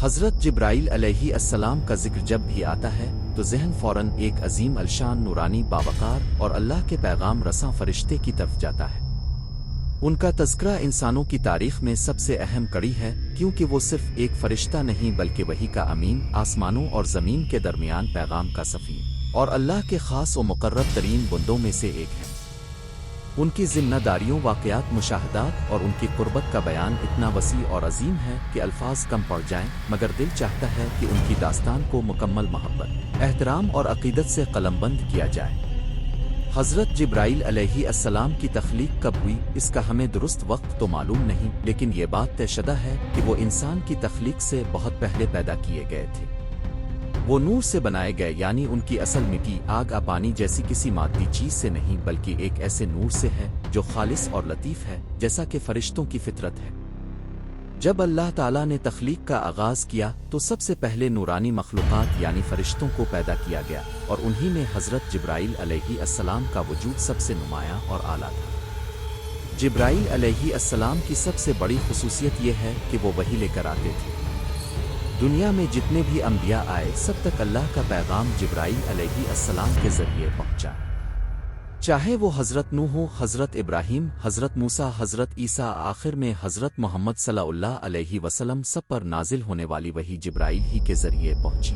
حضرت جبرائیل علیہ السلام کا ذکر جب بھی آتا ہے تو ذہن فوراً ایک عظیم الشان نورانی باوقار اور اللہ کے پیغام رساں فرشتے کی طرف جاتا ہے۔ ان کا تذکرہ انسانوں کی تاریخ میں سب سے اہم کڑی ہے، کیونکہ وہ صرف ایک فرشتہ نہیں بلکہ وحی کا امین، آسمانوں اور زمین کے درمیان پیغام کا سفیر اور اللہ کے خاص و مقرب ترین بندوں میں سے ایک ہے۔ ان کی ذمہ داریوں، واقعات، مشاہدات اور ان کی قربت کا بیان اتنا وسیع اور عظیم ہے کہ الفاظ کم پڑ جائیں، مگر دل چاہتا ہے کہ ان کی داستان کو مکمل محبت، احترام اور عقیدت سے قلمبند کیا جائے۔ حضرت جبرائیل علیہ السلام کی تخلیق کب ہوئی، اس کا ہمیں درست وقت تو معلوم نہیں، لیکن یہ بات طے شدہ ہے کہ وہ انسان کی تخلیق سے بہت پہلے پیدا کیے گئے تھے۔ وہ نور سے بنائے گئے، یعنی ان کی اصل مٹی، آگ یا پانی جیسی کسی مادی چیز سے نہیں، بلکہ ایک ایسے نور سے ہے جو خالص اور لطیف ہے، جیسا کہ فرشتوں کی فطرت ہے۔ جب اللہ تعالیٰ نے تخلیق کا آغاز کیا تو سب سے پہلے نورانی مخلوقات یعنی فرشتوں کو پیدا کیا گیا، اور انہی میں حضرت جبرائیل علیہ السلام کا وجود سب سے نمایاں اور اعلیٰ تھا۔ جبرائیل علیہ السلام کی سب سے بڑی خصوصیت یہ ہے کہ وہ وحی لے کر آتے تھے۔ دنیا میں جتنے بھی انبیاء آئے، سب تک اللہ کا پیغام جبرائیل علیہ السلام کے ذریعے پہنچا، چاہے وہ حضرت نوح ہو، حضرت ابراہیم، حضرت موسیٰ، حضرت عیسیٰ، آخر میں حضرت محمد صلی اللہ علیہ وسلم، سب پر نازل ہونے والی وحی جبرائیل ہی کے ذریعے پہنچی۔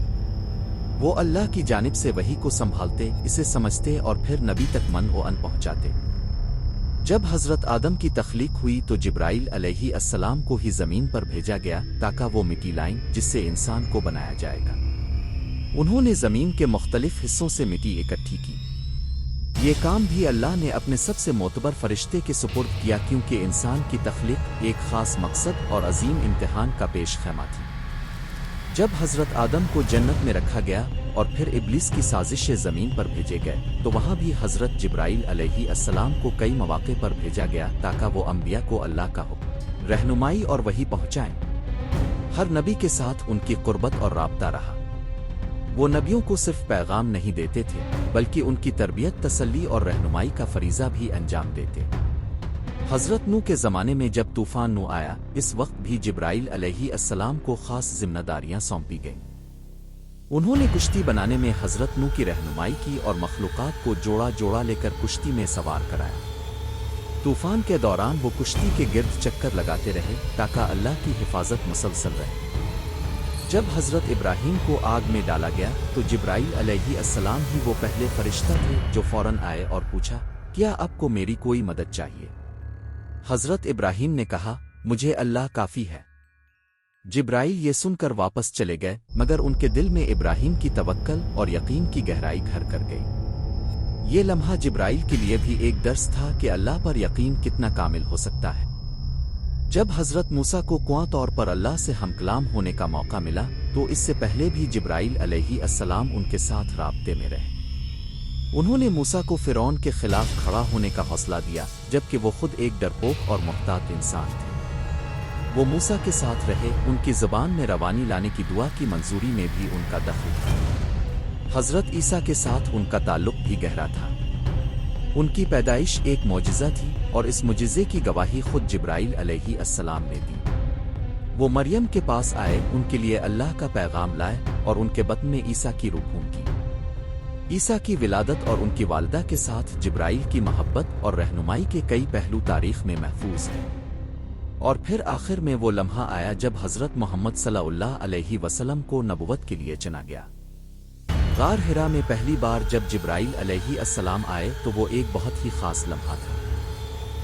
وہ اللہ کی جانب سے وحی کو سنبھالتے، اسے سمجھتے اور پھر نبی تک من و ان پہنچاتے۔ جب حضرت آدم کی تخلیق ہوئی تو جبرائیل علیہ السلام کو ہی زمین پر بھیجا گیا تاکہ وہ مٹی لائیں جس سے انسان کو بنایا جائے گا۔ انہوں نے زمین کے مختلف حصوں سے مٹی اکٹھی کی۔ یہ کام بھی اللہ نے اپنے سب سے معتبر فرشتے کے سپرد کیا، کیونکہ انسان کی تخلیق ایک خاص مقصد اور عظیم امتحان کا پیش خیمہ تھی۔ جب حضرت آدم کو جنت میں رکھا گیا اور پھر ابلیس کی سازش سے زمین پر بھیجے گئے تو وہاں بھی حضرت جبرائیل علیہ السلام کو کئی مواقع پر بھیجا گیا تاکہ وہ انبیاء کو اللہ کا حکم، رہنمائی اور وحی پہنچائیں۔ ہر نبی کے ساتھ ان کی قربت اور رابطہ رہا۔ وہ نبیوں کو صرف پیغام نہیں دیتے تھے بلکہ ان کی تربیت، تسلی اور رہنمائی کا فریضہ بھی انجام دیتے۔ حضرت نوح کے زمانے میں جب طوفان نوح آیا، اس وقت بھی جبرائیل علیہ السلام کو خاص ذمہ داریاں سونپی گئیں۔ انہوں نے کشتی بنانے میں حضرت نوح کی رہنمائی کی اور مخلوقات کو جوڑا جوڑا لے کر کشتی میں سوار کرایا۔ طوفان کے دوران وہ کشتی کے گرد چکر لگاتے رہے تاکہ اللہ کی حفاظت مسلسل رہے۔ جب حضرت ابراہیم کو آگ میں ڈالا گیا تو جبرائیل علیہ السلام ہی وہ پہلے فرشتہ تھے جو فوراً آئے اور پوچھا، کیا آپ کو میری کوئی مدد چاہیے؟ حضرت ابراہیم نے کہا، مجھے اللہ کافی ہے۔ جبرائیل یہ سن کر واپس چلے گئے، مگر ان کے دل میں ابراہیم کی توکل اور یقین کی گہرائی گھر کر گئی۔ یہ لمحہ جبرائیل کے لیے بھی ایک درس تھا کہ اللہ پر یقین کتنا کامل ہو سکتا ہے۔ جب حضرت موسیٰ کو خواہ طور پر اللہ سے ہم کلام ہونے کا موقع ملا تو اس سے پہلے بھی جبرائیل علیہ السلام ان کے ساتھ رابطے میں رہے۔ انہوں نے موسیٰ کو فرعون کے خلاف کھڑا ہونے کا حوصلہ دیا، جبکہ وہ خود ایک ڈرپوک اور محتاط انسان تھے۔ وہ موسیٰ کے ساتھ رہے، ان کی زبان میں روانی لانے کی دعا کی منظوری میں بھی ان کا دخل تھا۔ حضرت عیسیٰ کے ساتھ ان کا تعلق بھی گہرا تھا۔ ان کی پیدائش ایک معجزہ تھی اور اس معجزے کی گواہی خود جبرائیل علیہ السلام نے دی۔ وہ مریم کے پاس آئے، ان کے لیے اللہ کا پیغام لائے اور ان کے بطن میں عیسیٰ کی روح پھونکی کی۔ عیسیٰ کی ولادت اور ان کی والدہ کے ساتھ جبرائیل کی محبت اور رہنمائی کے کئی پہلو تاریخ میں محفوظ ہیں۔ اور پھر آخر میں وہ لمحہ آیا جب حضرت محمد صلی اللہ علیہ وسلم کو نبوت کے لیے چنا گیا۔ غار حرا میں پہلی بار جب جبرائیل علیہ السلام آئے تو وہ ایک بہت ہی خاص لمحہ تھا۔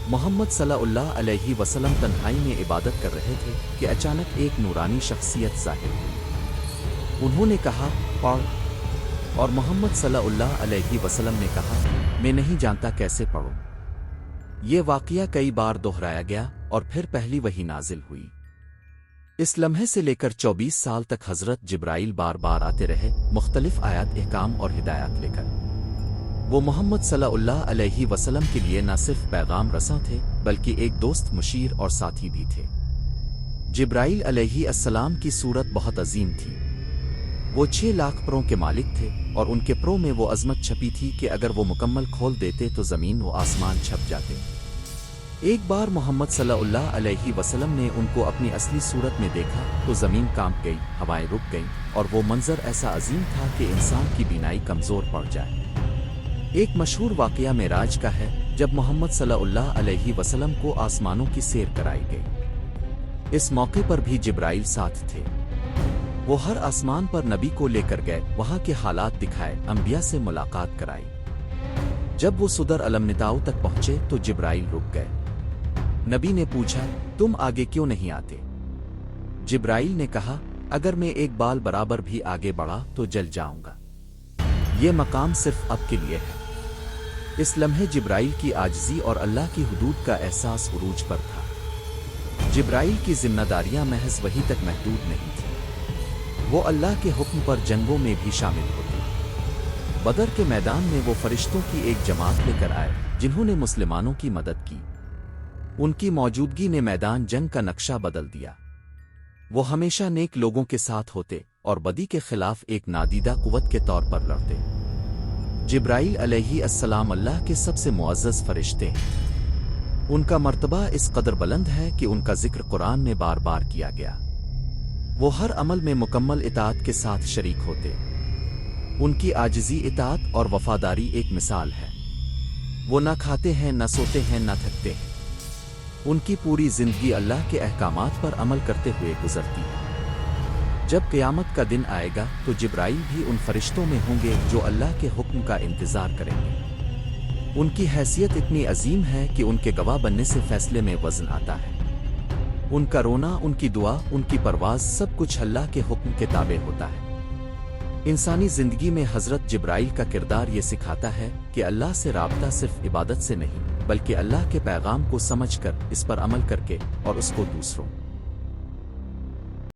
محمد صلی اللہ علیہ وسلم تنہائی میں عبادت کر رہے تھے کہ اچانک ایک نورانی شخصیت ظاہر ہوئی۔ انہوں نے کہا، پڑھ، اور محمد صلی اللہ علیہ وسلم نے کہا، میں نہیں جانتا کیسے پڑھوں۔ یہ واقعہ کئی بار دہرایا گیا اور پھر پہلی وحی نازل ہوئی۔ اس لمحے سے لے کر 24 سال تک حضرت جبرائیل بار بار آتے رہے، مختلف آیات، احکام اور ہدایات لے کر۔ وہ محمد صلی اللہ علیہ وسلم کے لیے نہ صرف پیغام رساں تھے بلکہ ایک دوست، مشیر اور ساتھی بھی تھے۔ جبرائیل علیہ السلام کی صورت بہت عظیم تھی۔ وہ 6 لاکھ پروں کے مالک تھے اور ان کے پروں میں وہ عظمت چھپی تھی کہ اگر وہ مکمل کھول دیتے تو زمین و آسمان چھپ جاتے۔ ایک بار محمد صلی اللہ علیہ وسلم نے ان کو اپنی اصلی صورت میں دیکھا تو زمین کانپ گئی، ہوائیں رک گئیں، اور وہ منظر ایسا عظیم تھا کہ انسان کی بینائی کمزور پڑ جائے۔ ایک مشہور واقعہ معراج کا ہے، جب محمد صلی اللہ علیہ وسلم کو آسمانوں کی سیر کرائی گئی۔ اس موقع پر بھی جبرائیل ساتھ تھے۔ وہ ہر آسمان پر نبی کو لے کر گئے، وہاں کے حالات دکھائے، انبیاء سے ملاقات کرائی۔ جب وہ صدر المنتاؤ تک پہنچے تو جبرائیل رک گئے۔ نبی نے پوچھا، تم آگے کیوں نہیں آتے؟ جبرائیل نے کہا، اگر میں ایک بال برابر بھی آگے بڑھا تو جل جاؤں گا۔ یہ مقام صرف اب کے لیے ہے۔ اس لمحے جبرائیل کی عاجزی اور اللہ کی حدود کا احساس عروج پر تھا۔ جبرائیل کی ذمہ داریاں محض وحی تک محدود نہیں تھیں، وہ اللہ کے حکم پر جنگوں میں بھی شامل ہوتے۔ بدر کے میدان میں وہ فرشتوں کی ایک جماعت لے کر آئے جنہوں نے مسلمانوں کی مدد کی۔ ان کی موجودگی نے میدان جنگ کا نقشہ بدل دیا۔ وہ ہمیشہ نیک لوگوں کے ساتھ ہوتے اور بدی کے خلاف ایک نادیدہ قوت کے طور پر لڑتے۔ جبرائیل علیہ السلام اللہ کے سب سے معزز فرشتے ہیں۔ ان کا مرتبہ اس قدر بلند ہے کہ ان کا ذکر قرآن میں بار بار کیا گیا۔ وہ ہر عمل میں مکمل اطاعت کے ساتھ شریک ہوتے۔ ان کی عاجزی، اطاعت اور وفاداری ایک مثال ہے۔ وہ نہ کھاتے ہیں، نہ سوتے ہیں، نہ تھکتے ہیں۔ ان کی پوری زندگی اللہ کے احکامات پر عمل کرتے ہوئے گزرتی ہے۔ جب قیامت کا دن آئے گا تو جبرائیل بھی ان فرشتوں میں ہوں گے جو اللہ کے حکم کا انتظار کریں گے۔ ان کی حیثیت اتنی عظیم ہے کہ ان کے گواہ بننے سے فیصلے میں وزن آتا ہے۔ ان کا رونا، ان کی دعا، ان کی پرواز، سب کچھ اللہ کے حکم کے تابع ہوتا ہے۔ انسانی زندگی میں حضرت جبرائیل کا کردار یہ سکھاتا ہے کہ اللہ سے رابطہ صرف عبادت سے نہیں، بلکہ اللہ کے پیغام کو سمجھ کر، اس پر عمل کر کے اور اس کو دوسروں